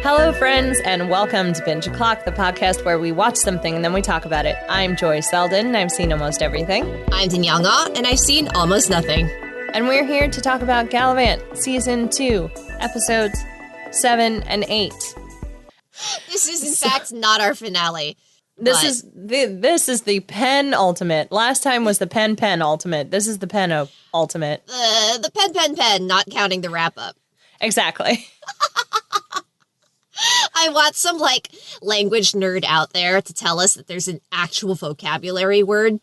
Hello, friends, and welcome to Binge O'Clock, the podcast where we watch something and then we talk about it. I'm Joy Selden, and I've seen almost everything. I'm Danielle, and I've seen almost nothing. And we're here to talk about Galavant, Season 2, Episodes 7 and 8. This is, in fact, not our finale. This is the penultimate. Last time was the penultimate. This is the penultimate. The pen, not counting the wrap-up. Exactly. I want some, language nerd out there to tell us that there's an actual vocabulary word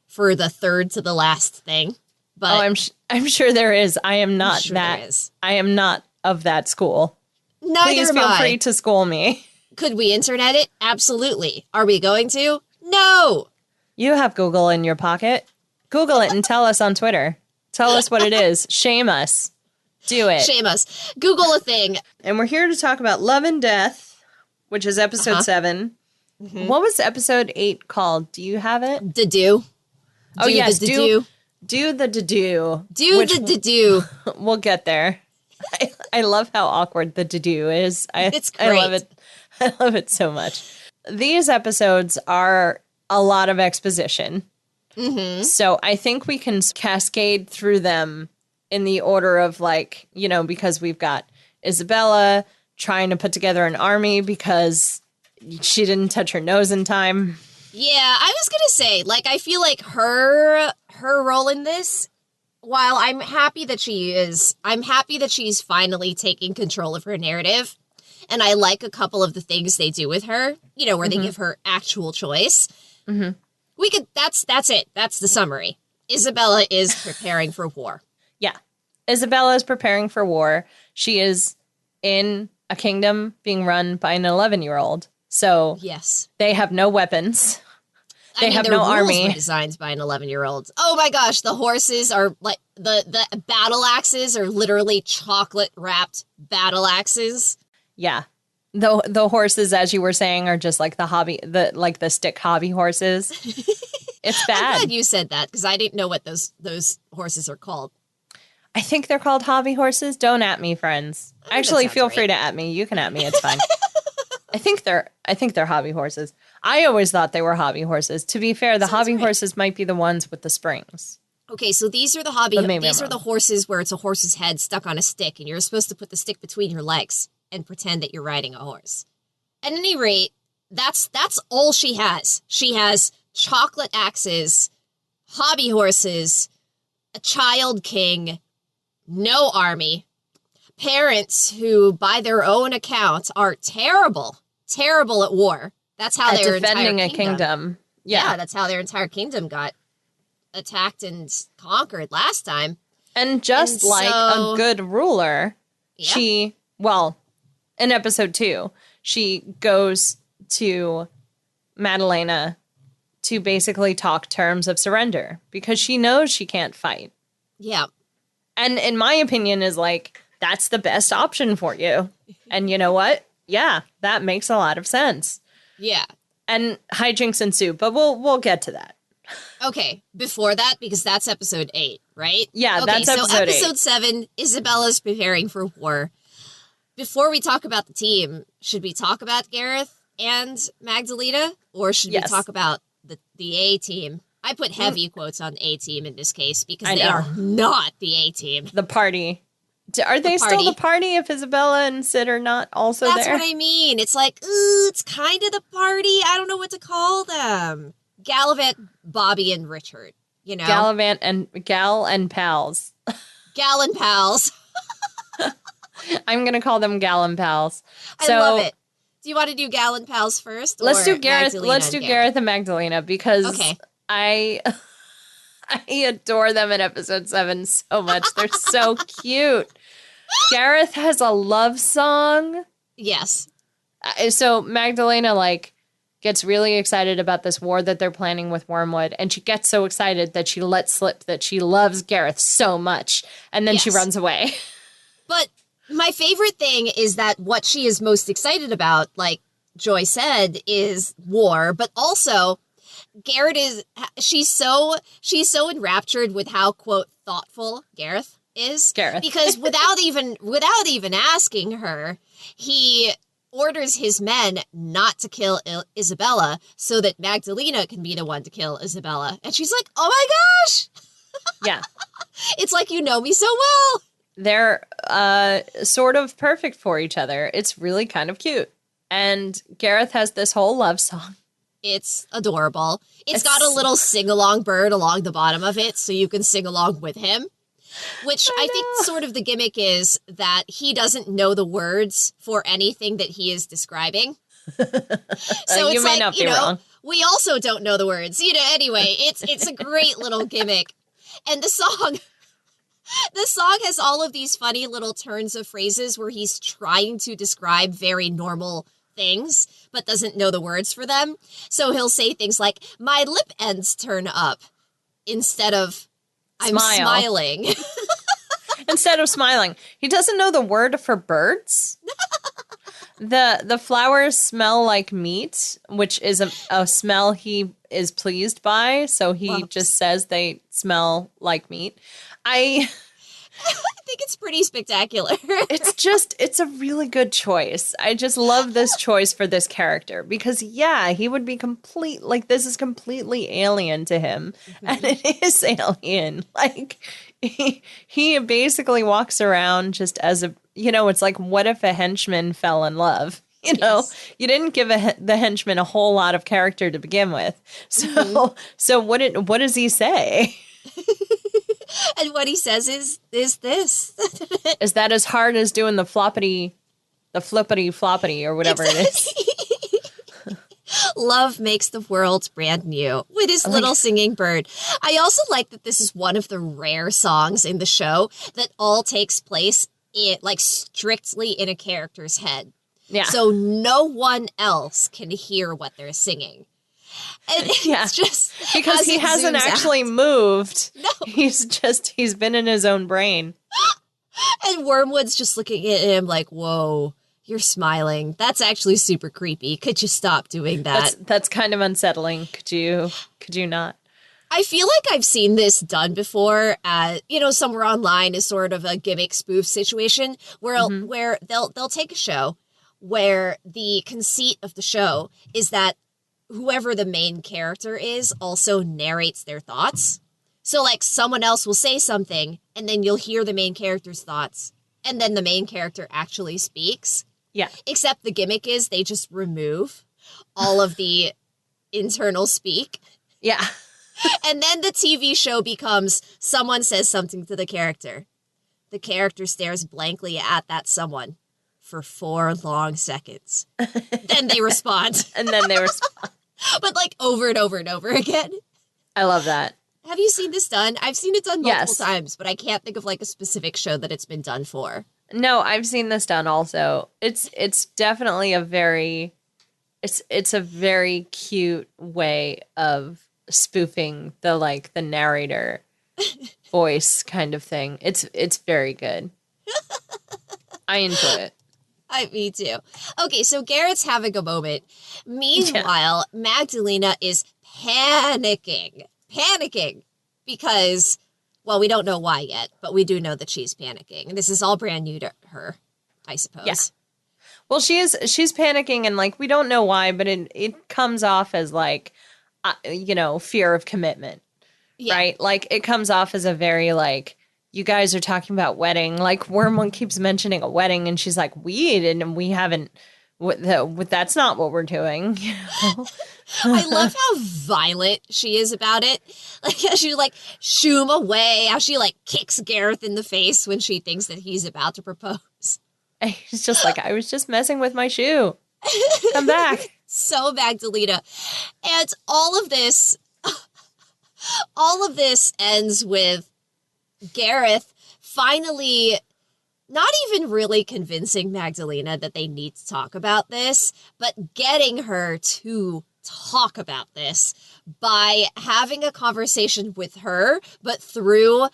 for the third to the last thing. But I'm sure there is. I am not sure that. I am not of that school. Neither Please am feel I. free to school me. Could we internet it? Absolutely. Are we going to? No. You have Google in your pocket. Google it and tell us on Twitter. Tell us what it is. Shame us. Do it. Shame us. Google a thing. And we're here to talk about Love and Death, which is episode 7. Mm-hmm. What was episode 8 called? Do you have it? Do. Oh, yes. Do the do. Do the do. We'll get there. I love how awkward the do is. It's great. I love it. I love it so much. These episodes are a lot of exposition. Mm-hmm. So I think we can cascade through them in the order of, because we've got Isabella trying to put together an army because she didn't touch her nose in time. Yeah, I was going to say, I feel like her role in this, while I'm happy that she's finally taking control of her narrative. And I like a couple of the things they do with her, where they give her actual choice. Mm-hmm. That's it. That's the summary. Isabella is preparing for war. Yeah. Isabella is preparing for war. She is in a kingdom being run by an 11-year-old. So yes, they have no weapons. They have no army. Were designed by an 11-year-old. Oh my gosh, the horses are the battle axes are literally chocolate wrapped battle axes. Yeah. The horses, as you were saying, are just like the stick hobby horses. It's bad. I'm glad you said that because I didn't know what those horses are called. I think they're called hobby horses. Don't at me, friends. Actually, feel free to at me. You can at me. It's fine. I think they're hobby horses. I always thought they were hobby horses. To be fair, the hobby horses might be the ones with the springs. Okay, so these are the the horses where it's a horse's head stuck on a stick, and you're supposed to put the stick between your legs and pretend that you're riding a horse. At any rate, that's all she has. She has chocolate axes, hobby horses, a child king, no army, parents who, by their own account, are terrible at war. That's how their defending entire a kingdom. Yeah, that's how their entire kingdom got attacked and conquered last time. And a good ruler, yeah. In episode 2, she goes to Madalena to basically talk terms of surrender because she knows she can't fight. Yeah. And in my opinion is that's the best option for you. And you know what? Yeah, that makes a lot of sense. Yeah. And hijinks ensue, but we'll get to that. Okay, before that, because that's episode 8, right? Yeah, okay, that's episode 8. So episode 7, Isabella's preparing for war. Before we talk about the team, should we talk about Gareth and Magdalena? Or should we talk about the A-team? I put heavy quotes on A-team in this case because they are not the A-team. The party. Are they still the party if Isabella and Sid are not also there? That's what I mean. It's it's kind of the party. I don't know what to call them. Galavant, Bobby, and Richard, Galavant and Gal and Pals. Gal and Pals. I'm going to call them Gal and Pals. I love it. Do you want to do Gal and Pals first? Let's do Gareth. Let's do Gareth and Magdalena because I adore them in episode 7 so much. They're so cute. Gareth has a love song. Yes. So Magdalena gets really excited about this war that they're planning with Wormwood, and she gets so excited that she lets slip that she loves Gareth so much, and then she runs away. But my favorite thing is that what she is most excited about, like Joy said, is war, but also Gareth she's so enraptured with how, quote, thoughtful Gareth is. Gareth. Because without even asking her, he orders his men not to kill Isabella so that Magdalena can be the one to kill Isabella. And she's like, oh my gosh! Yeah. It's like, you know me so well. They're sort of perfect for each other. It's really kind of cute. And Gareth has this whole love song. It's adorable. It's got a little sing-along bird along the bottom of it, so you can sing along with him. Which I think sort of the gimmick is that he doesn't know the words for anything that he is describing. So you may not be wrong. We also don't know the words. Anyway, it's a great little gimmick. And the song has all of these funny little turns of phrases where he's trying to describe very normal things, but doesn't know the words for them. So he'll say things like, my lip ends turn up, instead of I'm smiling. Instead of smiling. He doesn't know the word for birds. The flowers smell like meat, which is a smell he is pleased by. So he just says they smell like meat. I think it's pretty spectacular. It's a really good choice. I just love this choice for this character because, he would be this is completely alien to him. Mm-hmm. And it is alien. Like, he basically walks around just as it's like, what if a henchman fell in love? You didn't give the henchman a whole lot of character to begin with. So what does he say? And what he says is this. Is that as hard as doing the flippity floppity or whatever it is? Love makes the world brand new with his little singing bird. I also like that this is one of the rare songs in the show that all takes place strictly in a character's head. Yeah. So no one else can hear what they're singing. And it's just because he hasn't actually moved. No. He's been in his own brain. And Wormwood's just looking at him like, whoa, you're smiling. That's actually super creepy. Could you stop doing that? That's kind of unsettling. Could you not? I feel like I've seen this done before, somewhere online as sort of a gimmick spoof situation where they'll take a show where the conceit of the show is that whoever the main character is also narrates their thoughts. So, someone else will say something, and then you'll hear the main character's thoughts, and then the main character actually speaks. Yeah. Except the gimmick is they just remove all of the internal speak. Yeah. And then the TV show becomes someone says something to the character. The character stares blankly at that someone for 4 long seconds. Then they respond. But over and over and over again. I love that. Have you seen this done? I've seen it done multiple times, but I can't think of a specific show that it's been done for. No, I've seen this done also. It's definitely a very cute way of spoofing the narrator voice kind of thing. It's very good. I enjoy it. Me too. Okay, so Garrett's having a moment. Meanwhile, Magdalena is panicking because, we don't know why yet, but we do know that she's panicking. And this is all brand new to her, I suppose. Yeah. Well, she's panicking and we don't know why, but it comes off as fear of commitment, right? It comes off as a very you guys are talking about wedding. Wormwood keeps mentioning a wedding, and she's like, and we haven't. That's not what we're doing. I love how violent she is about it. How she shoo him away. How she kicks Gareth in the face when she thinks that he's about to propose. And he's just I was just messing with my shoe. Come back. So Magdalena, and all of this ends with Gareth finally not even really convincing Magdalena that they need to talk about this, but getting her to talk about this by having a conversation with her, but through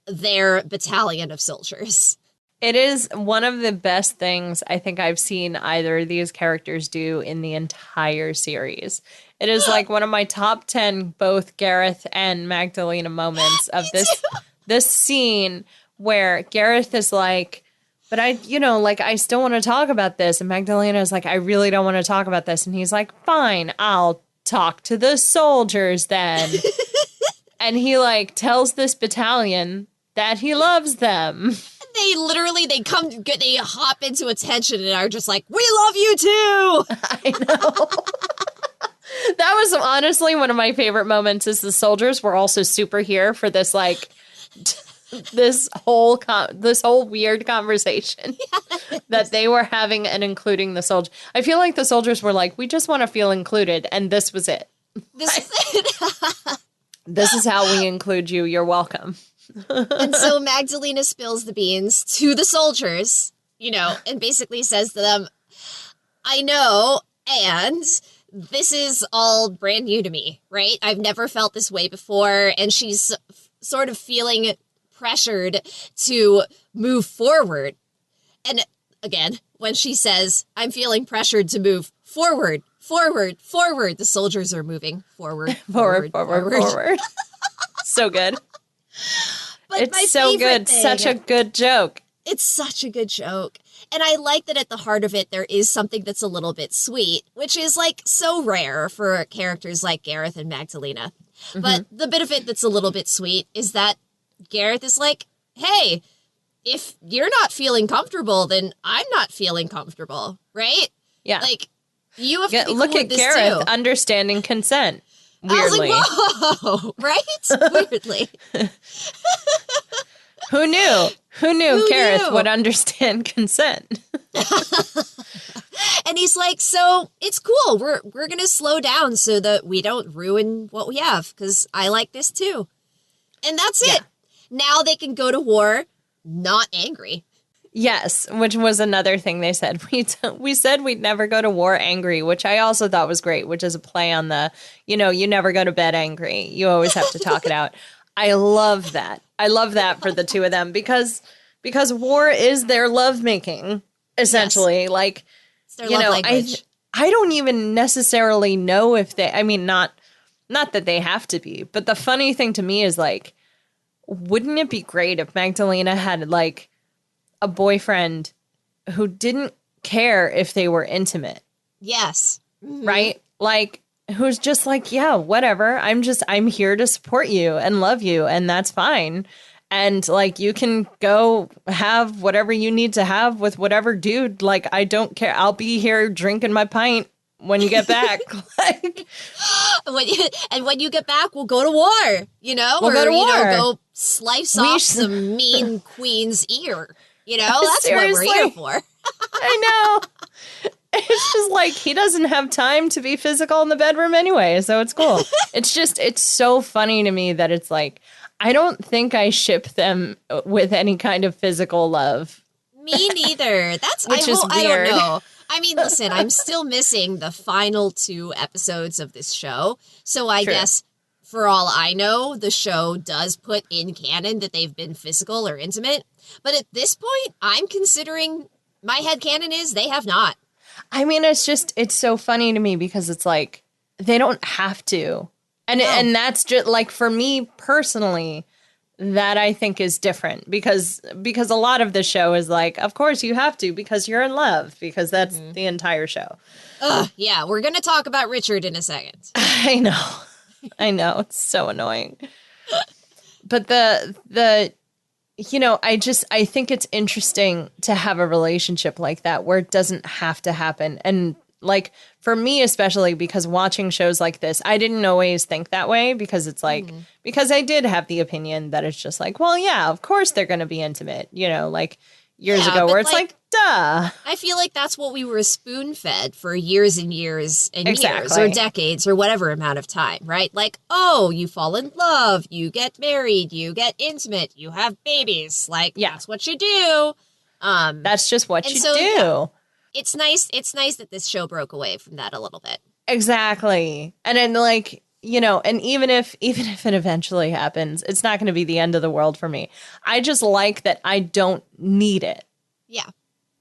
their battalion of soldiers. It is one of the best things I think I've seen either of these characters do in the entire series. It is one of my top 10, both Gareth and Magdalena moments of this scene where Gareth is But I still want to talk about this. And Magdalena's like, I really don't want to talk about this. And he's like, fine, I'll talk to the soldiers then. And he like tells this battalion that he loves them. They hop into attention and are just like, we love you too. I know. That was honestly one of my favorite moments is the soldiers were also super here for this, like, this whole weird conversation that they were having and including the soldiers. I feel like the soldiers were like, we just want to feel included. And this was it. This is how we include you. You're welcome. And so Magdalena spills the beans to the soldiers, and basically says to them, I know, and this is all brand new to me, right? I've never felt this way before. And she's sort of feeling pressured to move forward. And again, when she says, I'm feeling pressured to move forward, the soldiers are moving forward. So good. But it's so good. Such a good joke. It's such a good joke. And I like that at the heart of it, there is something that's a little bit sweet, which is like so rare for characters like Gareth and Magdalena. Mm-hmm. But the bit of it that's a little bit sweet is that Gareth is like, hey, if you're not feeling comfortable, then I'm not feeling comfortable, right? Yeah. Like, you have to be look cool at with Gareth too. Understanding consent. Weirdly. I was like, whoa, right? Weirdly. Who knew Gareth would understand consent? And he's like, so it's cool. We're going to slow down so that we don't ruin what we have, because I like this too. And that's it. Now they can go to war not angry. Yes, which was another thing they said. We said we'd never go to war angry, which I also thought was great, which is a play on the, you never go to bed angry. You always have to talk it out. I love that. I love that for the two of them because war is their lovemaking, essentially. Yes. Like, it's their love language. I don't even necessarily know if they, I mean, not that they have to be, but the funny thing to me is like, wouldn't it be great if Magdalena had like a boyfriend who didn't care if they were intimate? Yes. Mm-hmm. Right? Like, who's just like, yeah, whatever. I'm here to support you and love you, and that's fine. And like, you can go have whatever you need to have with whatever dude. Like, I don't care. I'll be here drinking my pint when you get back. Like, when you get back, we'll go to war. We'll go to war. Go slice off some mean queen's ear. That's Seriously. what we're here for. I know. It's just like, he doesn't have time to be physical in the bedroom anyway, so it's cool. It's so funny to me that it's like, I don't think I ship them with any kind of physical love. Me neither. Which is weird. I don't know. I mean, listen, I'm still missing the final 2 episodes of this show, so I guess, for all I know, the show does put in canon that they've been physical or intimate, but at this point, I'm considering, my headcanon is they have not. I mean, it's so funny to me because it's like, they don't have to. And that's just like, for me personally, that I think is different because a lot of the show is like, of course you have to because you're in love, because that's the entire show. Yeah, we're going to talk about Richard in a second. I know. It's so annoying. But I think it's interesting to have a relationship like that where it doesn't have to happen. And like, for me, especially because watching shows like this, I didn't always think that way because it's like, because I did have the opinion that it's just like, well, yeah, of course they're going to be intimate, like years ago where it's like, duh. I feel like that's what we were spoon fed for years and years and years or decades or whatever amount of time, right? Like, oh, you fall in love, you get married, you get intimate, you have babies. Like, that's what you do. That's just what you do. Yeah. It's nice that this show broke away from that a little bit. Exactly. And then like, and even if it eventually happens, it's not going to be the end of the world for me. I just like that I don't need it. Yeah.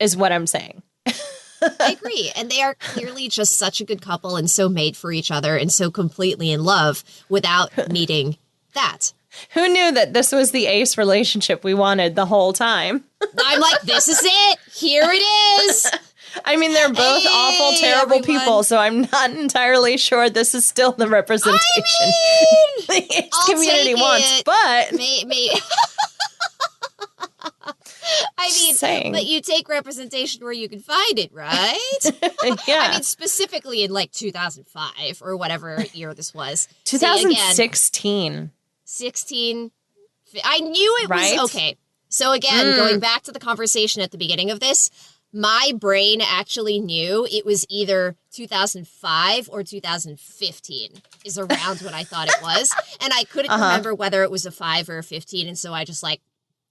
Is what I'm saying. I agree. And they are clearly just such a good couple and so made for each other and so completely in love without needing that. Who knew that this was the ace relationship we wanted the whole time? I'm like, this is it. Here it is. I mean, they're both awful, terrible people, so I'm not entirely sure this is still the representation the ace community wants. But I mean, but you take representation where you can find it, right? Yeah. I mean, specifically in like 2005 or whatever year this was. 2016. 16. I knew it was okay. So again, going back to the conversation at the beginning of this, my brain actually knew it was either 2005 or 2015 is around what I thought it was. And I couldn't remember whether it was a 5 or a 15. And so I just like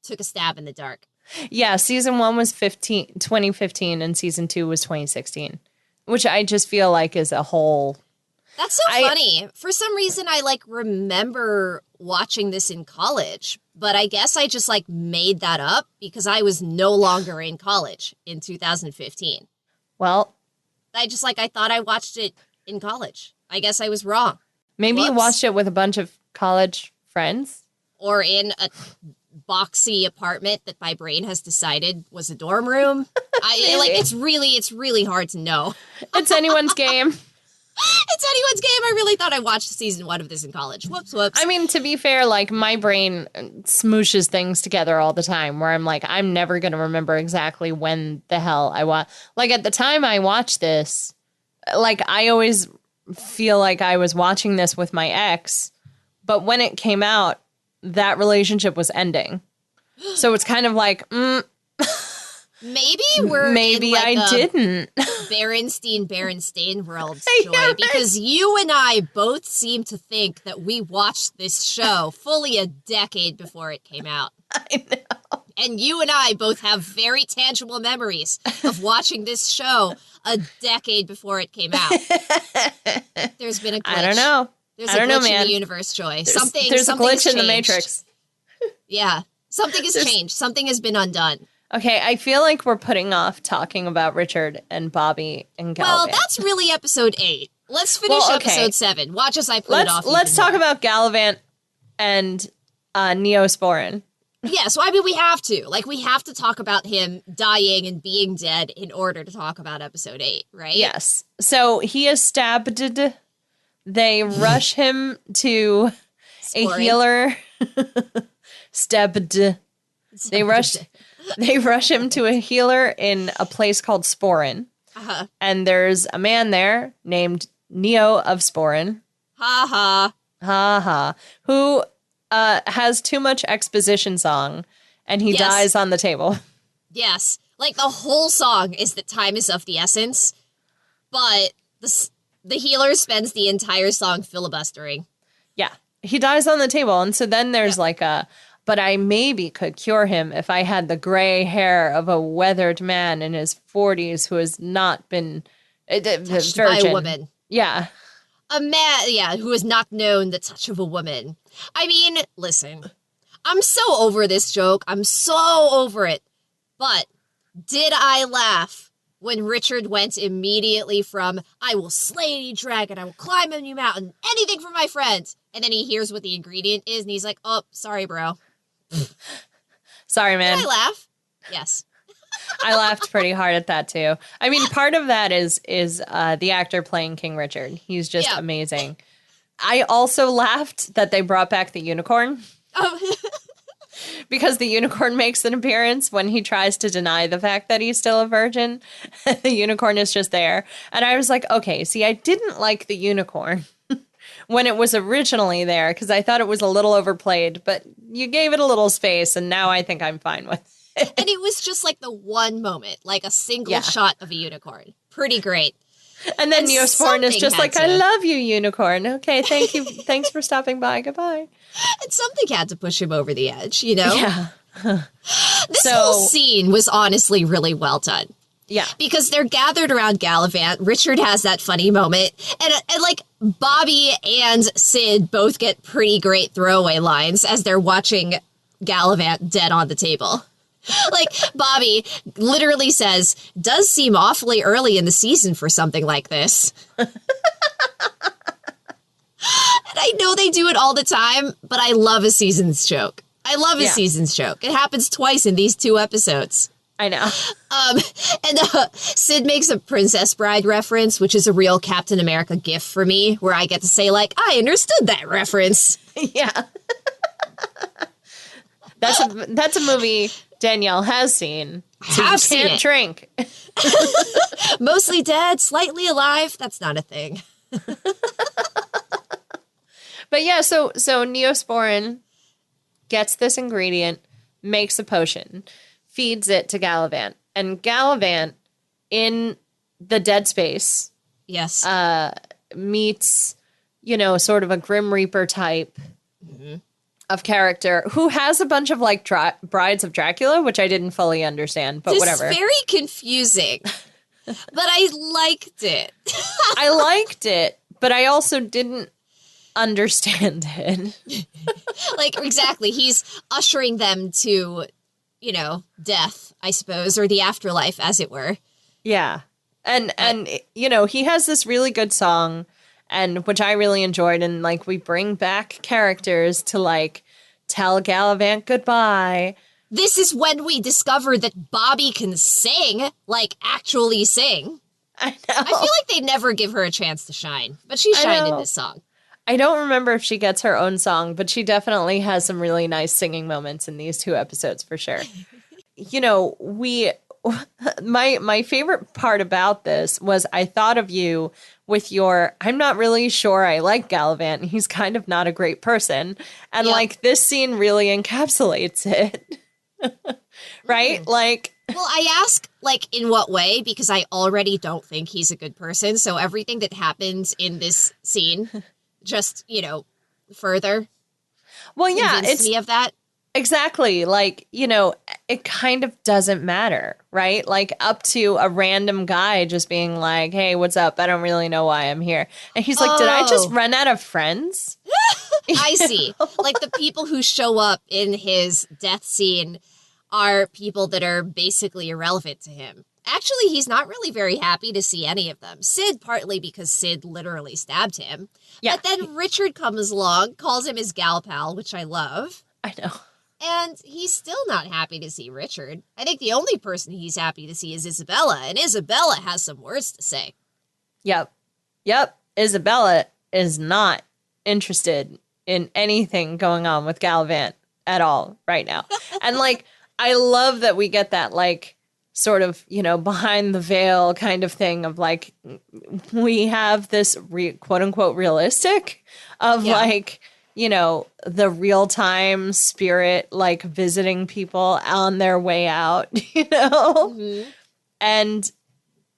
took a stab in the dark. Yeah, season 1 was 2015 and season 2 was 2016, which I just feel like is a whole... That's so funny. For some reason, I like remember watching this in college, but I guess I just like made that up because I was no longer in college in 2015. Well, I thought I watched it in college. I guess I was wrong. Maybe you watched it with a bunch of college friends. Or in a boxy apartment that my brain has decided was a dorm room. It's really hard to know. It's anyone's game. It's anyone's game. I really thought I watched season 1 of this in college. Whoops. I mean, to be fair, like, my brain smooshes things together all the time where I'm like, I'm never going to remember exactly when the hell I watched. Like, at the time I watched this, like, I always feel like I was watching this with my ex, but when it came out, that relationship was ending. So it's kind of like, Maybe I didn't. Berenstain world, Joy, right. Because you and I both seem to think that we watched this show fully a decade before it came out. I know. And you and I both have very tangible memories of watching this show a decade before it came out. There's been a glitch. I don't know. There's a glitch in the universe, Joy. There's a glitch in the Matrix. Yeah. Something has changed. Something has been undone. Okay, I feel like we're putting off talking about Richard and Bobby and Galavant. Well, that's really episode 8. Let's finish episode 7. Watch as I put it off. Let's talk about Galavant and Neosporin. Yeah, so I mean, we have to. Like, we have to talk about him dying and being dead in order to talk about episode 8, right? Yes. So he is stabbed. They rush him to a healer. Stabbed. They rush him to a healer in a place called Sporin. Uh-huh. And there's a man there named Neo of Sporin. Ha ha. Ha ha. Who has too much exposition song, and he dies on the table. Yes. Like, the whole song is that time is of the essence, but the healer spends the entire song filibustering. Yeah. He dies on the table, and so then there's but I maybe could cure him if I had the gray hair of a weathered man in his 40s who has not been touched by a woman. Yeah. A man, who has not known the touch of a woman. I mean, listen, I'm so over this joke. I'm so over it. But did I laugh when Richard went immediately from, I will slay any dragon, I will climb a new mountain, anything for my friends. And then he hears what the ingredient is, and he's like, oh, sorry, bro. Sorry, man. Did I laugh? Yes. I laughed pretty hard at that, too. I mean, part of that is the actor playing King Richard. He's just amazing. I also laughed that they brought back the unicorn. Oh. Because the unicorn makes an appearance when he tries to deny the fact that he's still a virgin. The unicorn is just there. And I was like, okay, see, I didn't like the unicorn when it was originally there because I thought it was a little overplayed, but you gave it a little space, and now I think I'm fine with it. And it was just like the one moment, like a single shot of a unicorn. Pretty great. And then Neosporin is just like, I love you, unicorn. Okay, thank you. Thanks for stopping by. Goodbye. And something had to push him over the edge, you know? Yeah. This whole scene was honestly really well done. Yeah. Because they're gathered around Galavant. Richard has that funny moment. And like, Bobby and Sid both get pretty great throwaway lines as they're watching Galavant dead on the table. Like, Bobby literally says, does seem awfully early in the season for something like this. I know they do it all the time, but I love a season's joke. I love a season's joke. It happens twice in these 2 episodes. I know. Sid makes a Princess Bride reference, which is a real Captain America gif for me, where I get to say, like, I understood that reference. Yeah. That's a movie Danielle has seen. So Have seen can't it. Drink. Mostly dead, slightly alive. That's not a thing. But yeah, so Neosporin gets this ingredient, makes a potion, feeds it to Galavant. And Galavant, in the dead space, yes, meets, sort of a Grim Reaper type of character who has a bunch of, like, brides of Dracula, which I didn't fully understand, but whatever. It's very confusing, but I liked it. I liked it, but I also didn't understand it. Like, exactly. He's ushering them to, death, I suppose, or the afterlife, as it were. Yeah. And he has this really good song, and which I really enjoyed, and, like, we bring back characters to, like, tell Galavant goodbye. This is when we discover that Bobby can sing, like, actually sing. I know. I feel like they never give her a chance to shine, but she shined in this song. I don't remember if she gets her own song, but she definitely has some really nice singing moments in these 2 episodes for sure. My favorite part about this was I thought of you with your, I'm not really sure I like Galavant. He's kind of not a great person. And like this scene really encapsulates it. Right? Like, well, I ask, like, in what way? Because I already don't think he's a good person. So everything that happens in this scene just, further convinced me of that. Exactly. Like, it kind of doesn't matter, right? Like, up to a random guy just being like, hey, what's up? I don't really know why I'm here. And he's like, did I just run out of friends? I see. Like, the people who show up in his death scene are people that are basically irrelevant to him. Actually, he's not really very happy to see any of them. Sid, partly because Sid literally stabbed him. Yeah. But then Richard comes along, calls him his gal pal, which I love. I know. And he's still not happy to see Richard. I think the only person he's happy to see is Isabella, and Isabella has some words to say. Yep. Isabella is not interested in anything going on with Galavant at all right now. And, like, I love that we get that, like, sort of, behind the veil kind of thing of, like, we have this quote unquote realistic of like, the real time spirit, like, visiting people on their way out, and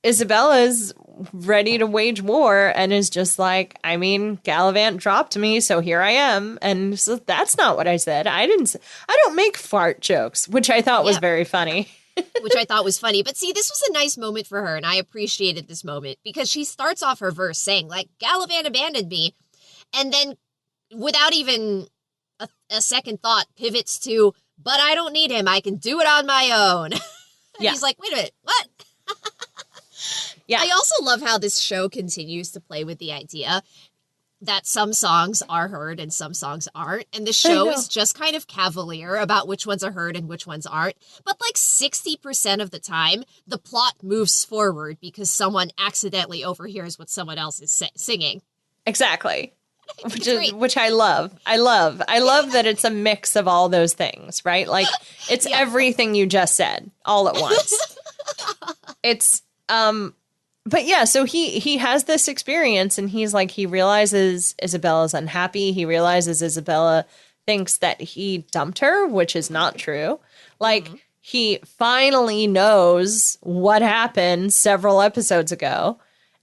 Isabella's ready to wage war and is just like, I mean, Galavant dropped me, so here I am. And so that's not what I said. I don't make fart jokes, which I thought was very funny. Which I thought was funny. But see, this was a nice moment for her, and I appreciated this moment because she starts off her verse saying, like, Galavant abandoned me, and then without even a second thought pivots to, but I don't need him. I can do it on my own. And he's like, wait a minute, what? Yeah. I also love how this show continues to play with the idea that some songs are heard and some songs aren't. And the show is just kind of cavalier about which ones are heard and which ones aren't. But like 60% of the time, the plot moves forward because accidentally overhears what someone else is singing. Exactly. Which I love. I love that it's a mix of all those things, right? Like, it's everything you just said all at once. It's, but yeah, so he has this experience and he's like, he realizes Isabella's unhappy. He realizes Isabella thinks that he dumped her, which is not true. Like, he finally knows what happened several episodes ago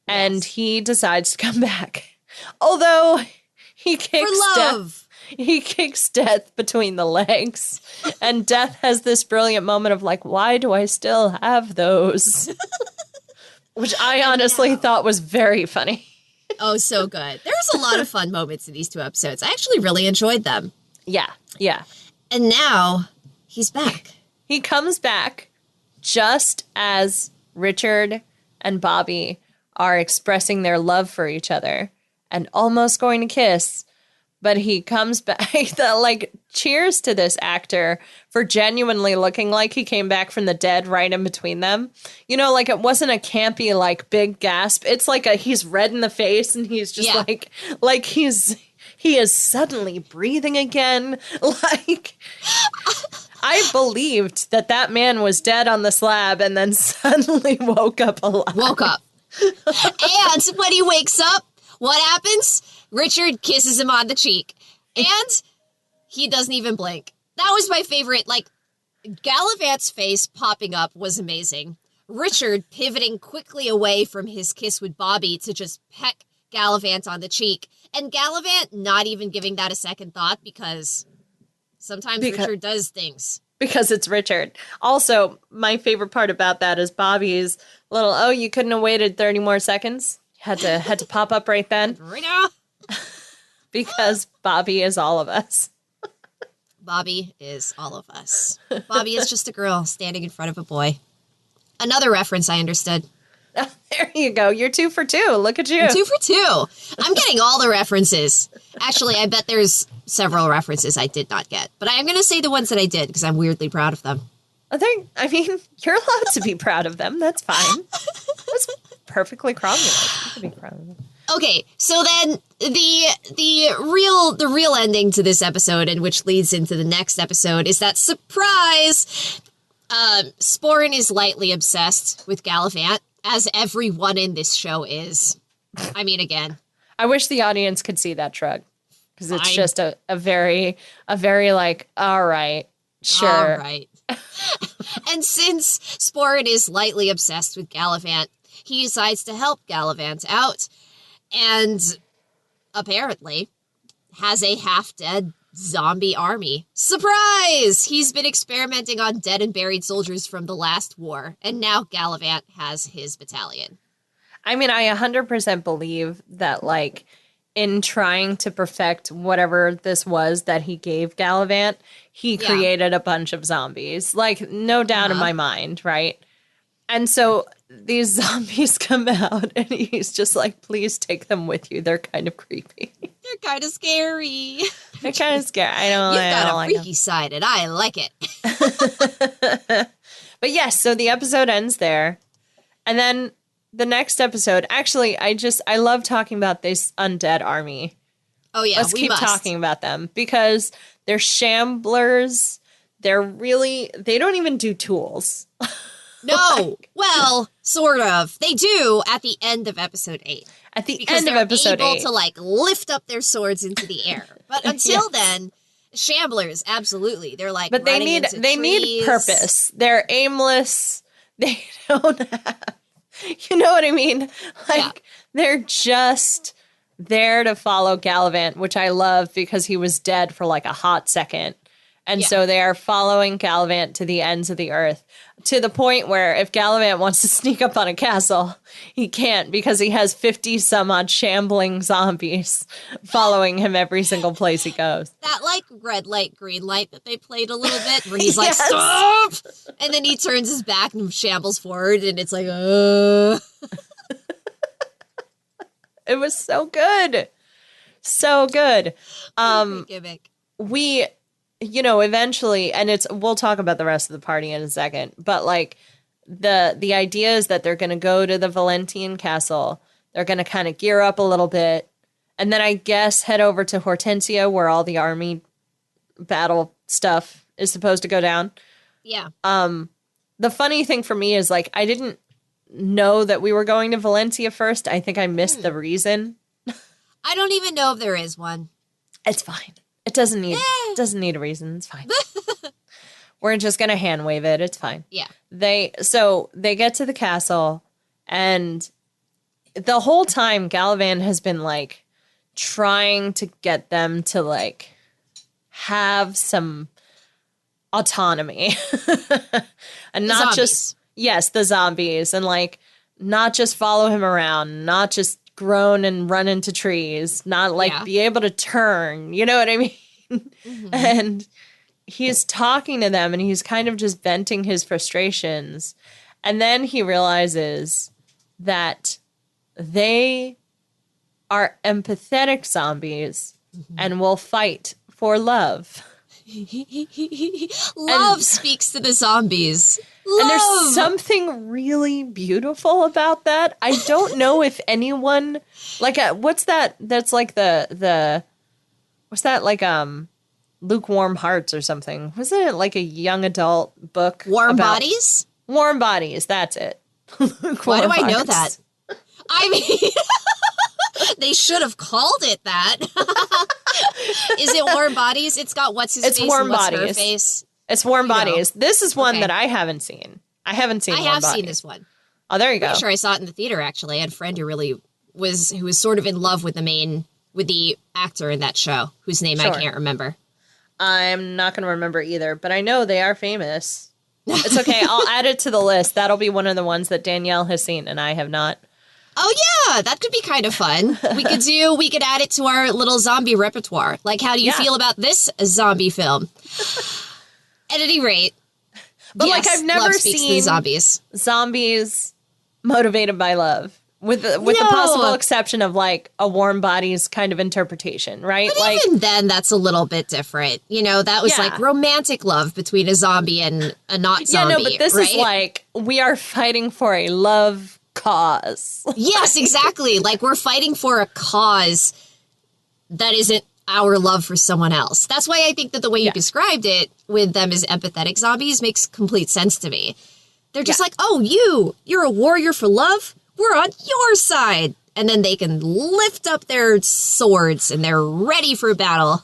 and he decides to come back. Although he kicks Death between the legs, and Death has this brilliant moment of like, why do I still have those? Which I honestly thought was very funny. Oh, so good. There's a lot of fun moments in these 2 episodes. I actually really enjoyed them. Yeah. And now he's back. He comes back just as Richard and Bobby are expressing their love for each other and almost going to kiss but he comes back, like, cheers to this actor for genuinely looking like he came back from the dead right in between them. You know, like, it wasn't a campy, like, big gasp. It's like he's red in the face and he's just like he is suddenly breathing again. Like, I believed that man was dead on the slab and then suddenly woke up alive. Woke up. And when he wakes up, what happens? Richard kisses him on the cheek. And he doesn't even blink. That was my favorite. Like, Galavant's face popping up was amazing. Richard pivoting quickly away from his kiss with Bobby to just peck Galavant on the cheek. And Galavant not even giving that a second thought because sometimes Richard does things. Because it's Richard. Also, my favorite part about that is Bobby's little, oh, you couldn't have waited 30 more seconds? Had to pop up right then? Right now? Because Bobby is all of us. Bobby is all of us. Bobby is just a girl standing in front of a boy. Another reference I understood. There you go. You're 2 for 2. Look at you. 2 for 2. I'm getting all the references. Actually, I bet there's several references I did not get. But I'm going to say the ones that I did because I'm weirdly proud of them. I mean, you're allowed to be proud of them. That's fine. That's perfectly cromulous. You can be proud of them. Okay, so then the real ending to this episode, and which leads into the next episode, is that surprise. Sporn is lightly obsessed with Galavant, as everyone in this show is. I mean, again, I wish the audience could see that shrug because it's just a very like, all right, sure, all right. And since Sporn is lightly obsessed with Galavant, he decides to help Galavant out. And apparently has a half-dead zombie army. Surprise! He's been experimenting on dead and buried soldiers from the last war, and now Galavant has his battalion. I mean, I 100% believe that, like, in trying to perfect whatever this was that he gave Galavant, he created a bunch of zombies. Like, no doubt in my mind, right? And so these zombies come out and he's just like, please take them with you. They're kind of creepy. They're kind of scary. They're kind of scary. You've got a freaky side and I like it. But yes, so the episode ends there. And then the next episode, actually, I love talking about this undead army. Oh yeah, Let's keep talking about them because they're shamblers. They don't even do tools. No. Well, sort of. They do at the end of episode 8. At the end of episode 8. They're able to, like, lift up their swords into the air. But until then, shamblers, absolutely. They're, like, but they need purpose. They're aimless. They don't have... You know what I mean? Like, they're just there to follow Galavant, which I love because he was dead for, like, a hot second. And so they are following Galavant to the ends of the earth, to the point where if Galavant wants to sneak up on a castle, he can't because he has 50 some odd shambling zombies following him every single place he goes. That, like, red light, green light that they played a little bit where he's like, stop! And then he turns his back and shambles forward and it's like, It was so good. So good. Gimmick. Eventually, and we'll talk about the rest of the party in a second, but like the idea is that they're going to go to the Valentian castle. They're going to kind of gear up a little bit. And then I guess head over to Hortensia where all the army battle stuff is supposed to go down. Yeah. The funny thing for me is like, I didn't know that we were going to Valencia first. I think I missed the reason. I don't even know if there is one. It's fine. It doesn't need a reason. It's fine. We're just gonna hand wave it. It's fine. Yeah. They get to the castle, and the whole time Galavant has been like trying to get them to like have some autonomy, and not just the zombies, and like not just follow him around, not just groan and run into trees, not like be able to turn, you know what I mean? Mm-hmm. And he's talking to them and he's kind of just venting his frustrations. And then he realizes that they are empathetic zombies and will fight for love. Love speaks to the zombies. Love. And there's something really beautiful about that. I don't know if anyone like what's that? That's like the what's that like Lukewarm Hearts or something? Wasn't it like a young adult book? Warm Bodies? Warm Bodies, that's it. Why do I know that? I mean, they should have called it that. Is it Warm Bodies? It's got what's his face Warm and what's Bodies. her face. It's Warm Bodies. This is one that I haven't seen. I haven't seen. I have seen this one. Oh, there you go. I'm sure I saw it in the theater. Actually, I had a friend who was sort of in love with the actor in that show, whose name I can't remember. I'm not going to remember either, but I know they are famous. It's okay. I'll add it to the list. That'll be one of the ones that Danielle has seen and I have not. Oh yeah, that could be kind of fun. We could add it to our little zombie repertoire. Like, how do you feel about this zombie film? At any rate, but yes, like I've never seen zombies motivated by love. With the possible exception of like a Warm Bodies kind of interpretation, right? But like, even then, that's a little bit different. You know, that was like romantic love between a zombie and a not zombie. Yeah, no, but this is like we are fighting for a love cause. Yes, exactly. Like we're fighting for a cause that isn't our love for someone else. That's why I think that the way you described it with them as empathetic zombies makes complete sense to me. They're just like, oh, you're a warrior for love? We're on your side. And then they can lift up their swords and they're ready for battle.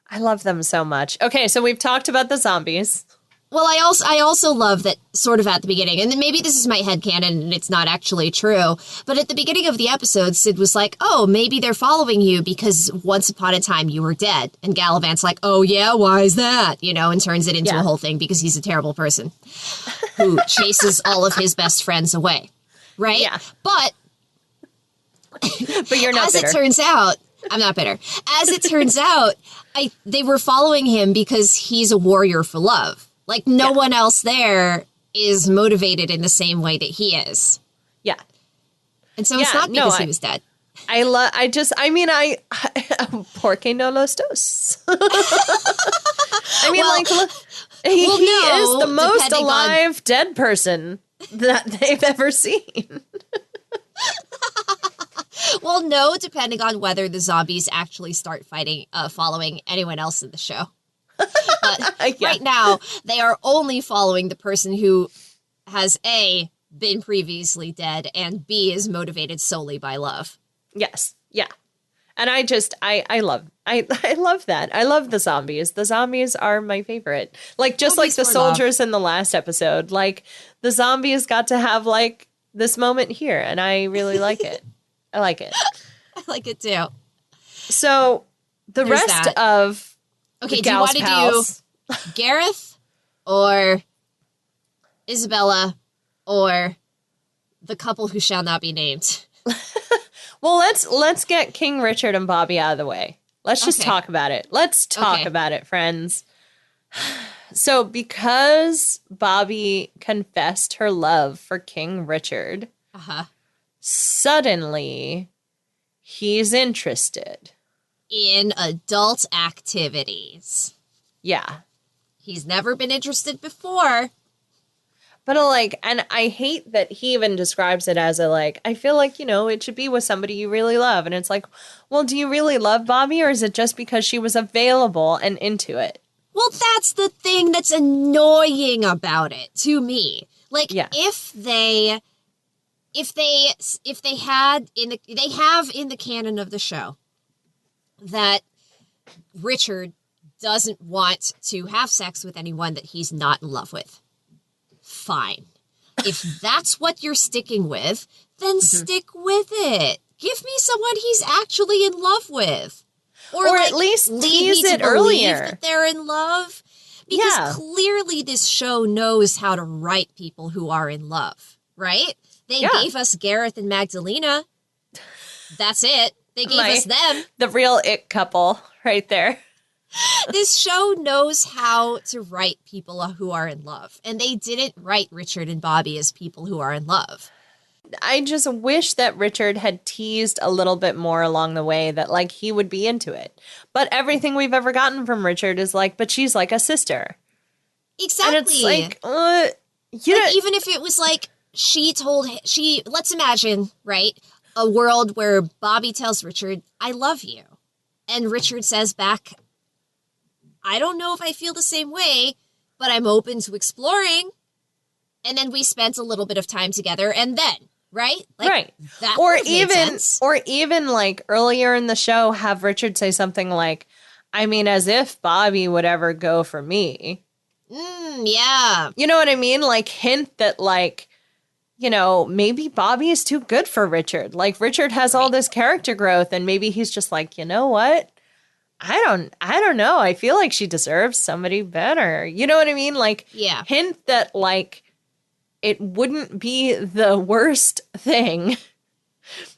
I love them so much. Okay, so we've talked about the zombies. Well, I also love that sort of at the beginning, and maybe this is my headcanon and it's not actually true, but at the beginning of the episode, Sid was like, oh, maybe they're following you because once upon a time you were dead. And Galavant's like, oh yeah, why is that? You know, and turns it into a whole thing because he's a terrible person who chases all of his best friends away. Right? Yeah. But you're not bitter. As it turns out, I'm not bitter. As it turns out, they were following him because he's a warrior for love. Like, no one else there is motivated in the same way that he is. Yeah. And so it's not because he was dead. Porque no los dos. I mean, he is the most alive dead person that they've ever seen. Well, no, depending on whether the zombies actually start following anyone else in the show. But right now, they are only following the person who has A, been previously dead, and B, is motivated solely by love. Yes. Yeah. And I love that. I love the zombies. The zombies are my favorite. Like, just like the soldiers in the last episode, like the zombies got to have like this moment here, and I really like it. I like it. I like it too. So the rest of do you want to do Gareth or Isabella or the couple who shall not be named? Well, let's get King Richard and Bobby out of the way. Let's just talk about it. Let's talk about it, friends. So because Bobby confessed her love for King Richard, suddenly he's interested in adult activities. Yeah. He's never been interested before. But and I hate that he even describes it as I feel like, it should be with somebody you really love. And it's like, well, do you really love Bobby, or is it just because she was available and into it? Well, that's the thing that's annoying about it to me. If they have in the canon of the show that Richard doesn't want to have sex with anyone that he's not in love with. Fine. If that's what you're sticking with, then stick with it. Give me someone he's actually in love with. Or at least lead me to believe that they're in love. Because clearly this show knows how to write people who are in love, right? They gave us Gareth and Magdalena. That's it. They gave us them. The real it couple right there. This show knows how to write people who are in love. And they didn't write Richard and Bobby as people who are in love. I just wish that Richard had teased a little bit more along the way that, like, he would be into it. But everything we've ever gotten from Richard is like, but she's like a sister. Exactly. And it's like, even if it was like, let's imagine, right, a world where Bobby tells Richard, I love you. And Richard says back, I don't know if I feel the same way, but I'm open to exploring. And then we spent a little bit of time together, and then, right? Like, right. That made sense. Or even like earlier in the show, have Richard say something like, I mean, as if Bobby would ever go for me. Yeah. You know what I mean? Like, hint that, like, you know, maybe Bobby is too good for Richard. Like, Richard has all this character growth, and maybe he's just like, you know what? I don't know. I feel like she deserves somebody better. You know what I mean? Like, hint that, like, it wouldn't be the worst thing,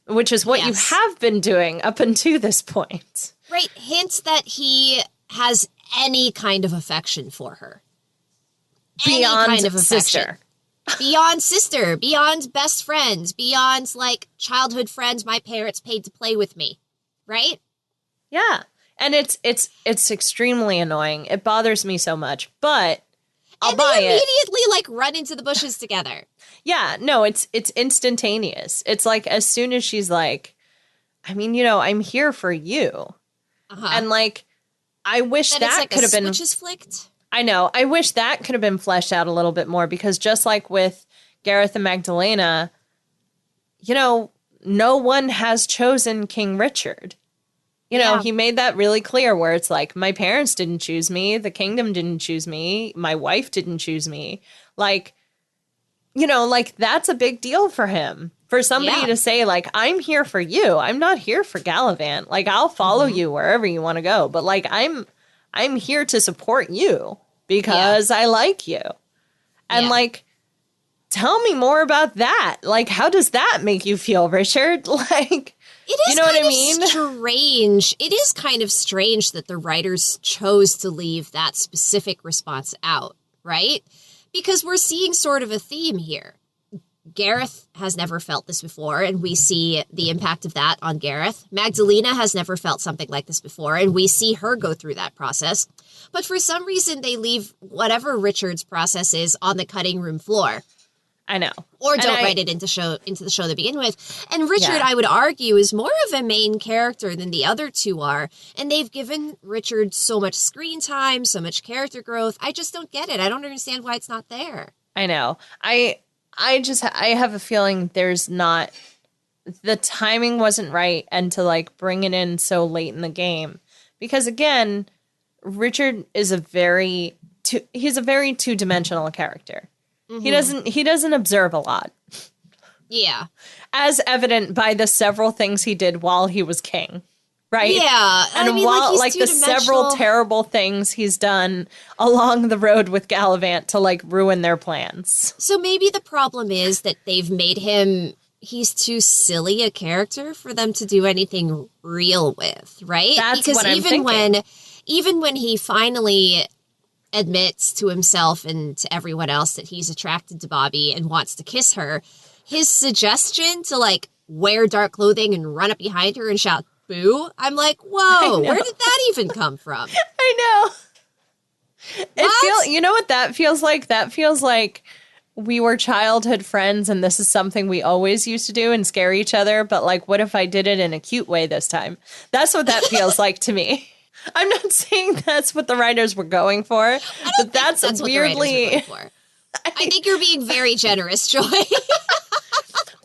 which is what you have been doing up until this point. Right. Hints that he has any kind of affection for her. Beyond kind of sister. Beyond sister, beyond best friends, beyond, like, childhood friends my parents paid to play with me. Right? Yeah. And it's extremely annoying. It bothers me so much, but I'll buy it. And they immediately, like, run into the bushes together. Yeah, no, it's instantaneous. It's like, as soon as she's like, I mean, you know, I'm here for you. And, like, I wish then that could have been switches flicked. I know. I wish that could have been fleshed out a little bit more, because just like with Gareth and Magdalena, you know, no one has chosen King Richard. You know, he made that really clear, where it's like, my parents didn't choose me. The kingdom didn't choose me. My wife didn't choose me. Like, you know, like, that's a big deal for him. For somebody to say, like, I'm here for you. I'm not here for Galavant. Like, I'll follow you wherever you want to go. But, like, I'm here to support you because I like you. And, like, tell me more about that. Like, how does that make you feel, Richard? Like, it is, you know what I mean? Strange. It is kind of strange that the writers chose to leave that specific response out, right? Because we're seeing sort of a theme here. Gareth has never felt this before, and we see the impact of that on Gareth. Magdalena has never felt something like this before, and we see her go through that process. But for some reason, they leave whatever Richard's process is on the cutting room floor. I know. Or don't write it into the show to begin with. And Richard, I would argue, is more of a main character than the other two are. And they've given Richard so much screen time, so much character growth. I just don't get it. I don't understand why it's not there. I know. I have a feeling the timing wasn't right, and to, like, bring it in so late in the game. Because, again, Richard is a very two-dimensional character. He doesn't observe a lot. Yeah. As evident by the several things he did while he was king. Right? Yeah. And while, like, the several terrible things he's done along the road with Galavant to, like, ruin their plans. So maybe the problem is that they've made he's too silly a character for them to do anything real with, right? That's because what I'm thinking. Even when he finally admits to himself and to everyone else that he's attracted to Bobby and wants to kiss her, his suggestion to, like, wear dark clothing and run up behind her and shout, boo, I'm like, whoa, where did that even come from? I know. You know what that feels like? That feels like we were childhood friends, and this is something we always used to do and scare each other, but, like, what if I did it in a cute way this time? That's what that feels like to me. I'm not saying that's what the writers were going for, but that's weirdly. What the writers were going for. I think you're being very generous, Joy.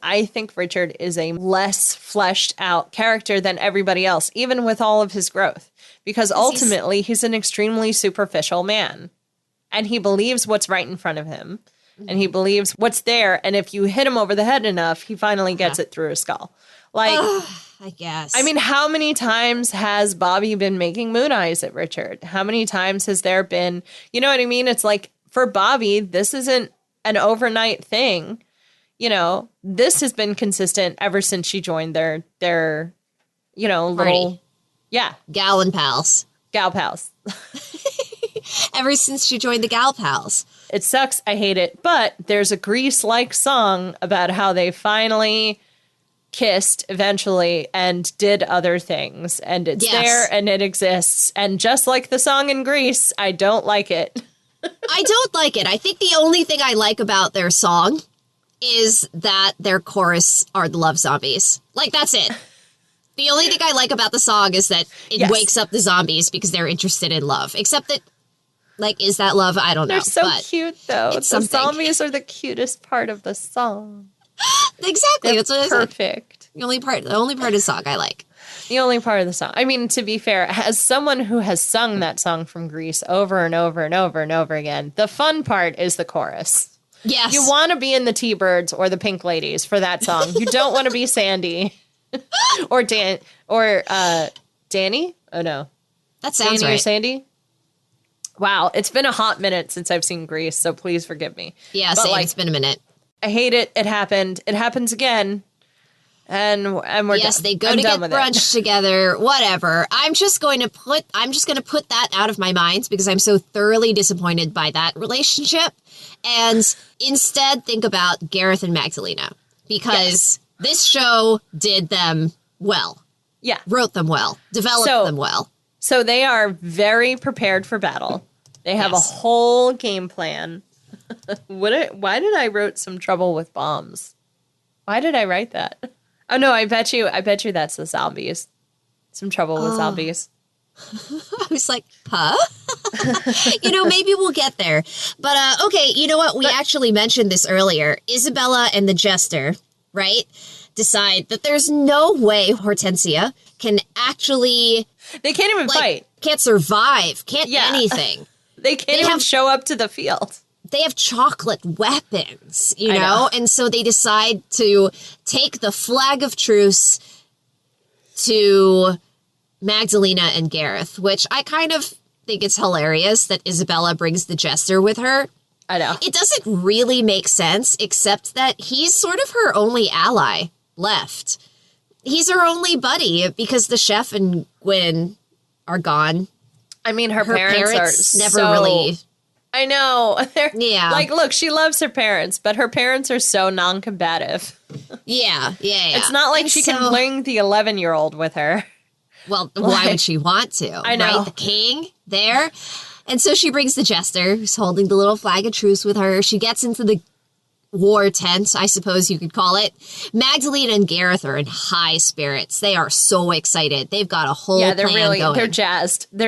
I think Richard is a less fleshed out character than everybody else, even with all of his growth, because ultimately he's an extremely superficial man, and he believes what's right in front of him, and he believes what's there. And if you hit him over the head enough, he finally gets it through his skull. Like, I guess. I mean, how many times has Bobby been making moon eyes at Richard? How many times has there been, you know what I mean? It's like, for Bobby, this isn't an overnight thing. You know, this has been consistent ever since she joined their you know, little, Gal and pals. Gal pals. Ever since she joined the Gal pals. it sucks. I hate it. But there's a Grease-like song about how they finally kissed eventually and did other things. And it's there and it exists. And just like the song in Grease, I don't like it. I don't like it. I think the only thing I like about their song is that their chorus are the love zombies. Like, that's it. The only thing I like about the song is that it wakes up the zombies because they're interested in love. Except that, like, is that love? I don't know. They're so cute, though. The zombies are the cutest part of the song. Exactly. That's what perfect. The only part of the song I like. The only part of the song. I mean, to be fair, as someone who has sung that song from Grease over and over and over and over again, the fun part is the chorus. Yes. You want to be in the T-Birds or the Pink Ladies for that song. You don't want to be Sandy or Danny. Oh, no. That sounds Danny right. or Sandy? Wow. It's been a hot minute since I've seen Grease, so please forgive me. Yeah, same. It's been a minute. I hate it. It happened. It happens again. And we're yes, done. They go to get brunch together, whatever. I'm just going to put that out of my mind because I'm so thoroughly disappointed by that relationship. And instead think about Gareth and Magdalena because this show did them well. Yeah. Wrote them well. Developed them well. So they are very prepared for battle. They have a whole game plan. Why did I wrote some trouble with bombs? Why did I write that? Oh no, I bet you that's the zombies. Some trouble with zombies. I was like, huh? Maybe we'll get there. But okay, you know what? We actually mentioned this earlier. Isabella and the Jester, right? Decide that there's no way Hortensia can actually... They can't even fight. Can't survive. Can't anything. They can't even show up to the field. They have chocolate weapons, you know? And so they decide to take the flag of truce to Magdalena and Gareth, which I kind of think it's hilarious that Isabella brings the Jester with her. I know. It doesn't really make sense, except that he's sort of her only ally left. He's her only buddy because the chef and Gwen are gone. I mean, her parents are never really... I know. Yeah. Like, look, she loves her parents, but her parents are so non-combative. Yeah. It's not like she can bring the 11-year-old with her. Well, why would she want to? I know. Right? The king there. And so she brings the Jester, who's holding the little flag of truce with her. She gets into the war tent, I suppose you could call it. Magdalena and Gareth are in high spirits. They are so excited. They've got a whole plan going. They're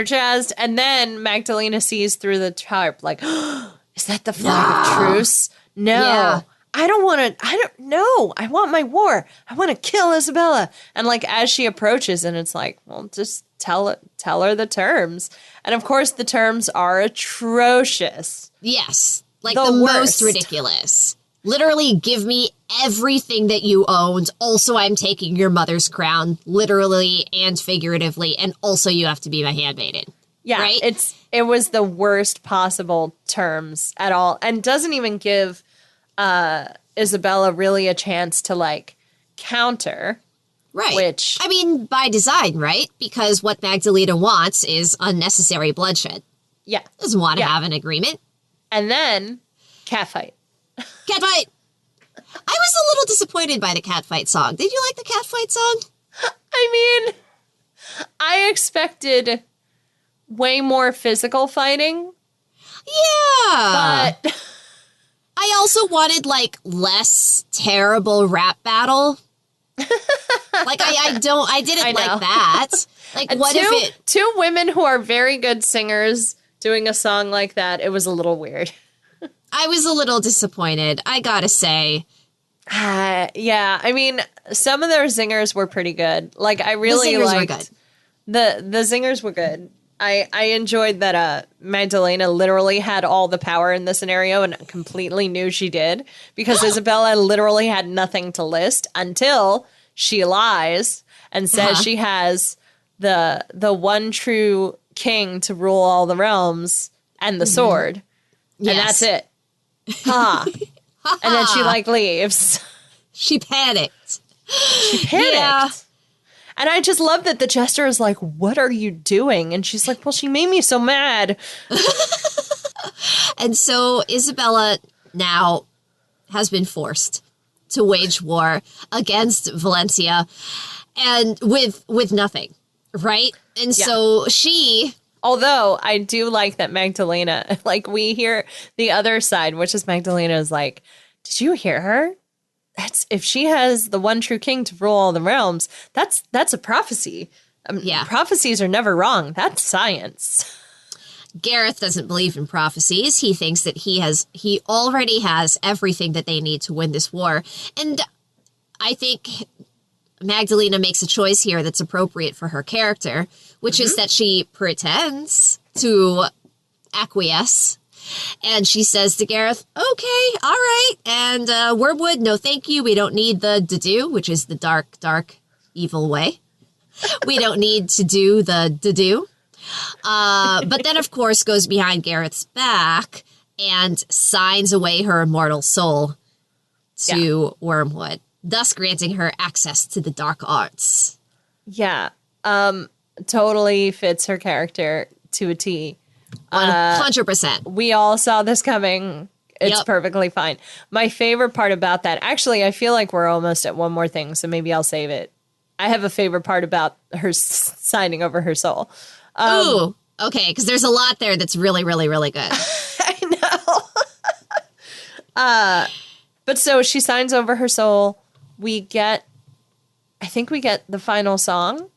jazzed. And then Magdalena sees through the tarp, like, oh, is that the flag of truce? No. Yeah. I want my war. I want to kill Isabella. And like, as she approaches, and it's like, well, just tell her the terms. And of course, the terms are atrocious. Yes. Like the most ridiculous. Literally, give me everything that you owned. Also, I'm taking your mother's crown, literally and figuratively. And also, you have to be my handmaiden. Yeah, right? It was the worst possible terms at all. And doesn't even give Isabella really a chance to, like, counter. Right. Which, I mean, by design, right? Because what Magdalena wants is unnecessary bloodshed. Yeah. Doesn't want to have an agreement. And then, catfight. Catfight! I was a little disappointed by the catfight song. Did you like the catfight song? I mean, I expected way more physical fighting. Yeah. But I also wanted, like, less terrible rap battle. Like, I didn't like that. Like, what if it... Two women who are very good singers doing a song like that, it was a little weird. I was a little disappointed, I gotta say. Yeah, I mean, some of their singers were pretty good. Like, I really liked... The singers were good. I enjoyed that Magdalena literally had all the power in the scenario and completely knew she did. Because Isabella literally had nothing to list until she lies and says she has the one true king to rule all the realms and the sword. Yes. And that's it. Ha. And then she, like, leaves. She panicked. Yeah. And I just love that the Jester is like, what are you doing? And she's like, well, she made me so mad. And so Isabella now has been forced to wage war against Valencia, and with nothing, right? And so she... Although I do like that Magdalena, like we hear the other side, which is Magdalena is like, did you hear her? That's if she has the one true king to rule all the realms, that's a prophecy. Prophecies are never wrong. That's science. Gareth doesn't believe in prophecies. He thinks that he already has everything that they need to win this war. And I think Magdalena makes a choice here that's appropriate for her character, which is that she pretends to acquiesce. And she says to Gareth, okay, all right. And Wormwood, no thank you. We don't need the do, which is the dark, dark, evil way. We don't need to do the do. But then, of course, goes behind Gareth's back and signs away her immortal soul to Wormwood, thus granting her access to the dark arts. Yeah. Totally fits her character to a T. 100%. We all saw this coming. It's perfectly fine. My favorite part about that, actually, I feel like we're almost at one more thing, so maybe I'll save it. I have a favorite part about her signing over her soul. Ooh, okay, because there's a lot there that's really, really, really good. I know. But so she signs over her soul. I think we get the final song.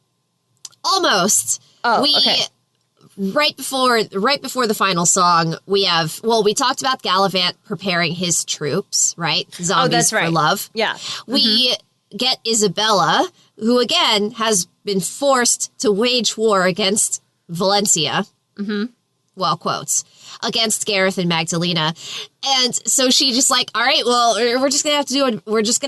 Almost. Oh, okay. Right before the final song, we talked about Galavant preparing his troops, right? Zombies that's right. for love. Yeah. We get Isabella, who again has been forced to wage war against Valencia. Well, quotes. Against Gareth and Magdalena. And so she just like, all right, well, we're just gonna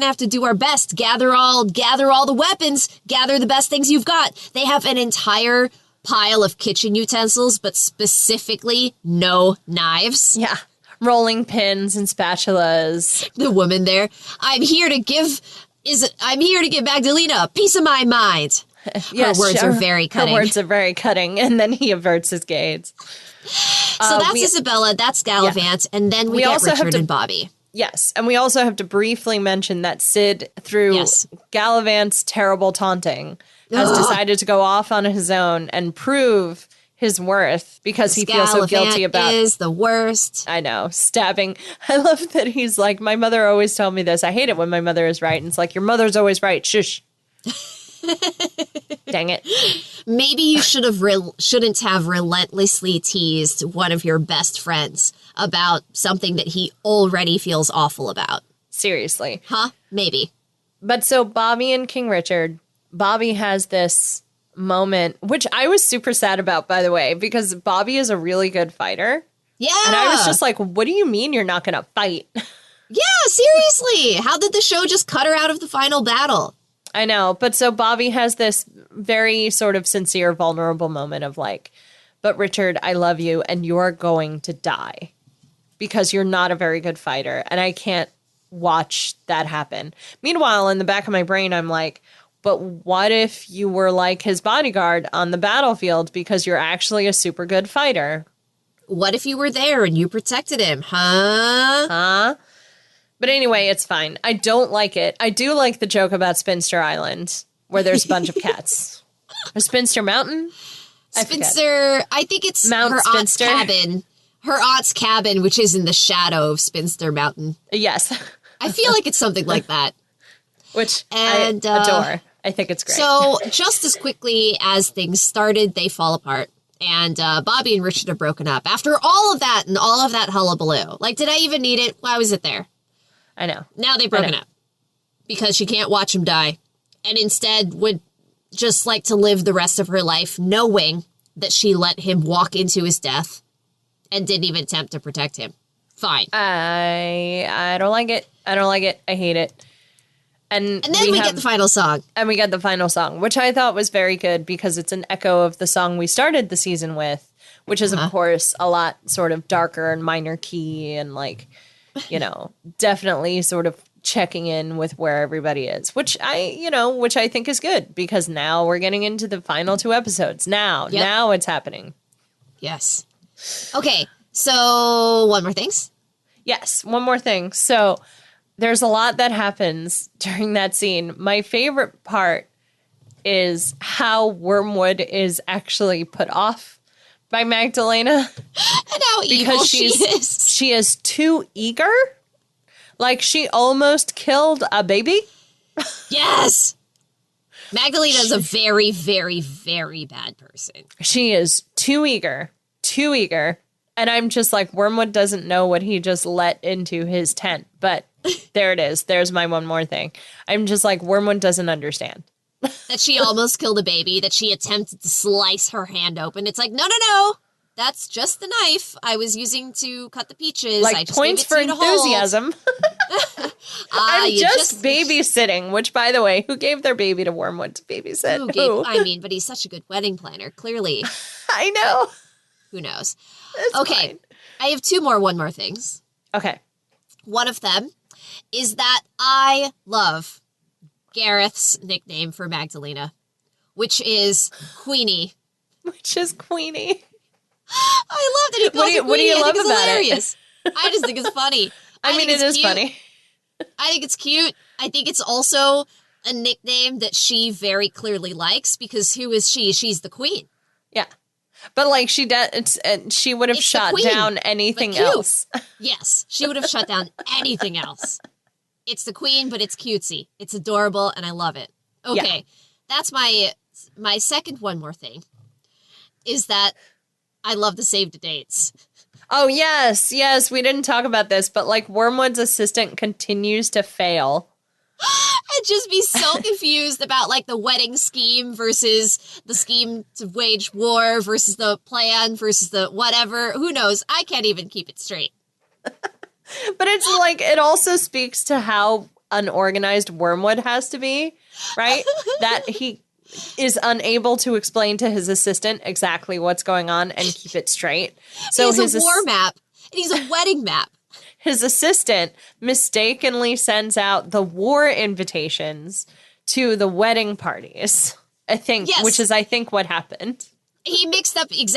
have to do our best. Gather all the weapons, gather the best things you've got. They have an entire pile of kitchen utensils, but specifically no knives. Yeah. Rolling pins and spatulas. The woman there. I'm here to give Magdalena a piece of my mind. Yes, her words are very cutting. Her words are very cutting, and then he averts his gaze. So that's Isabella, that's Galavant, and then we get Richard and Bobby. Yes, and we also have to briefly mention that Sid, through Galavant's terrible taunting, has decided to go off on his own and prove his worth because he feels so guilty about... is the worst. I know, stabbing. I love that he's like, my mother always told me this. I hate it when my mother is right. And it's like, your mother's always right. Shush. Dang it. Maybe you shouldn't have relentlessly teased one of your best friends about something that he already feels awful about. Seriously. Huh? Maybe. But so Bobby and King Richard, Bobby has this moment, which I was super sad about, by the way, because Bobby is a really good fighter. Yeah. And I was just like, what do you mean you're not going to fight? Yeah, seriously. How did the show just cut her out of the final battle? I know. But so Bobby has this very sort of sincere, vulnerable moment of like, but Richard, I love you and you're going to die because you're not a very good fighter. And I can't watch that happen. Meanwhile, in the back of my brain, I'm like, but what if you were like his bodyguard on the battlefield because you're actually a super good fighter? What if you were there and you protected him? Huh? But anyway, it's fine. I don't like it. I do like the joke about Spinster Island where there's a bunch of cats. Or Spinster Mountain? I think it's Mount her Spinster. aunt's cabin. Her aunt's cabin, which is in the shadow of Spinster Mountain. Yes. I feel like it's something like that. Which I adore. I think it's great. So just as quickly as things started, they fall apart. And Bobby and Richard are broken up. After all of that and all of that hullabaloo. Like, did I even need it? Why was it there? I know. Now they've broken up. Because she can't watch him die. And instead would just like to live the rest of her life knowing that she let him walk into his death and didn't even attempt to protect him. Fine. I don't like it. I don't like it. I hate it. And then we get the final song. And we get the final song, which I thought was very good because it's an echo of the song we started the season with, which is, of course, a lot sort of darker and minor key and like, you know, definitely sort of checking in with where everybody is, which I think is good because now we're getting into the final two episodes. Now it's happening. Yes. Okay. So, one more things? Yes, one more thing. So, there's a lot that happens during that scene. My favorite part is how Wormwood is actually put off by Magdalena. And how evil she is. She is too eager. Like, she almost killed a baby. Yes! Magdalena is a very, very, very bad person. She is too eager. Too eager. And I'm just like, Wormwood doesn't know what he just let into his tent. But there it is. There's my one more thing. I'm just like, Wormwood doesn't understand. That she almost killed a baby, that she attempted to slice her hand open. It's like, no. That's just the knife I was using to cut the peaches. Like, I just points for enthusiasm. I'm just babysitting, which, by the way, who gave their baby to Wormwood to babysit? Who? I mean, but he's such a good wedding planner, clearly. I know. Who knows? It's okay, fine. I have one more things. Okay. One of them is that I love Gareth's nickname for Magdalena, which is Queenie. Which is Queenie. I love that he calls her Queenie. What do you love about hilarious. I just think it's funny. I mean, it is cute. Funny. I think it's cute. I think it's also a nickname that she very clearly likes, because who is she? She's the queen. Yeah. But, like, she would have shut down anything else. Yes, she would have shut down anything else. It's the queen, but it's cutesy. It's adorable, and I love it. Okay, That's my second one more thing, is that I love the save the dates. Oh, yes. We didn't talk about this, but, like, Wormwood's assistant continues to fail. I'd just be so confused about, like, the wedding scheme versus the scheme to wage war versus the plan versus the whatever. Who knows? I can't even keep it straight. But it's like, it also speaks to how unorganized Wormwood has to be, right? That he is unable to explain to his assistant exactly what's going on and keep it straight. So he's a war map, and he's a wedding map. His assistant mistakenly sends out the war invitations to the wedding parties, I think, which is, I think, what happened. He mixed up his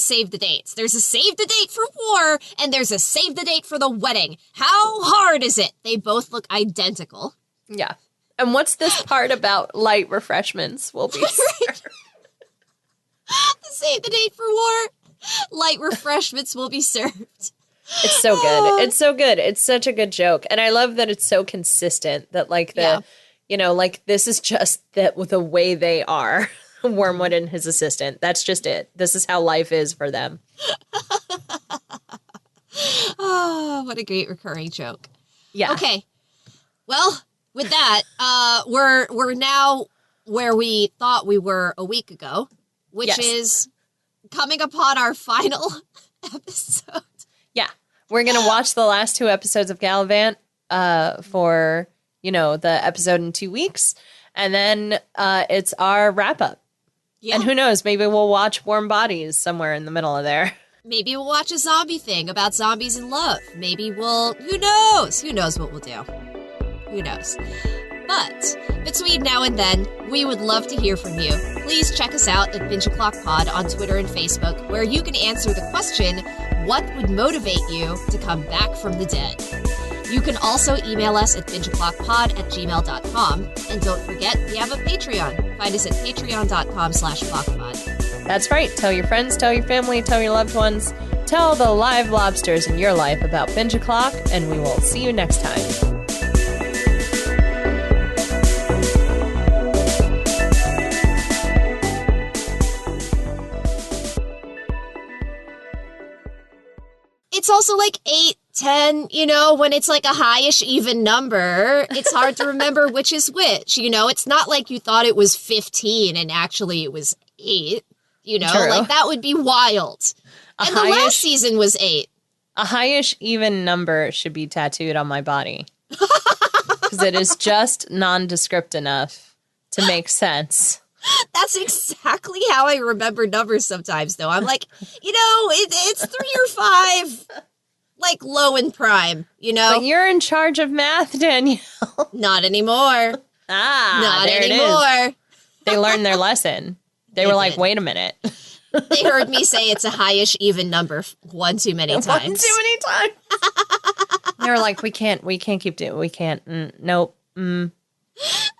save the dates. There's a save the date for war, and there's a save the date for the wedding. How hard is it? They both look identical. Yeah. And what's this part about light refreshments will be served? The save the date for war, light refreshments will be served. It's so good. It's so good. It's such a good joke. And I love that it's so consistent that, like, like, this is just the way they are, Wormwood and his assistant. That's just it. This is how life is for them. Oh, what a great recurring joke. Yeah. Okay. Well, with that, we're now where we thought we were a week ago, which is coming upon our final episode. Yeah. We're going to watch the last 2 episodes of Galavant for, the episode in 2 weeks. And then it's our wrap-up. Yeah. And who knows, maybe we'll watch Warm Bodies somewhere in the middle of there. Maybe we'll watch a zombie thing about zombies in love. Maybe who knows? Who knows what we'll do? Who knows? But between now and then, we would love to hear from you. Please check us out at Binge O'Clock Pod on Twitter and Facebook, where you can answer the question, what would motivate you to come back from the dead? You can also email us at bingeoclockpod@gmail.com. And don't forget, we have a Patreon. Find us at patreon.com/clockpod. That's right. Tell your friends, tell your family, tell your loved ones. Tell the live lobsters in your life about Binge O'Clock, and we will see you next time. It's also like 8, 10, when it's like a high-ish even number, it's hard to remember which is which, It's not like you thought it was 15 and actually it was 8, True. Like that would be wild. And the last season was 8. A high-ish even number should be tattooed on my body. Because it is just nondescript enough to make sense. That's exactly how I remember numbers sometimes, though. I'm like, it's 3 or 5, like low and prime, But you're in charge of math, Danielle. Not anymore. Not anymore. They learned their lesson. They were like, wait a minute. They heard me say it's a highish even number one too many times. One too many times. They were like, we can't keep doing it. We can't. Nope.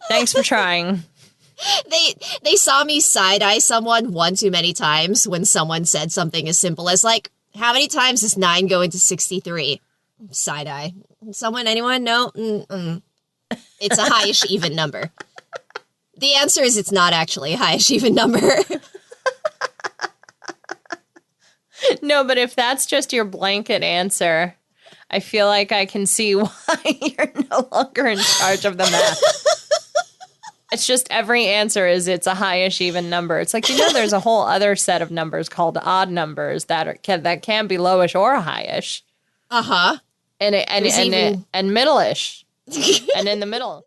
Thanks for trying. They saw me side-eye someone one too many times when someone said something as simple as, like, how many times does 9 go into 63? Side-eye. Someone, anyone? No? It's a highish even number. The answer is it's not actually a highish even number. No, but if that's just your blanket answer, I feel like I can see why you're no longer in charge of the math. It's just every answer is it's a highish even number. It's like, there's a whole other set of numbers called odd numbers that can be lowish or highish. Uh-huh. And middle-ish. And in the middle.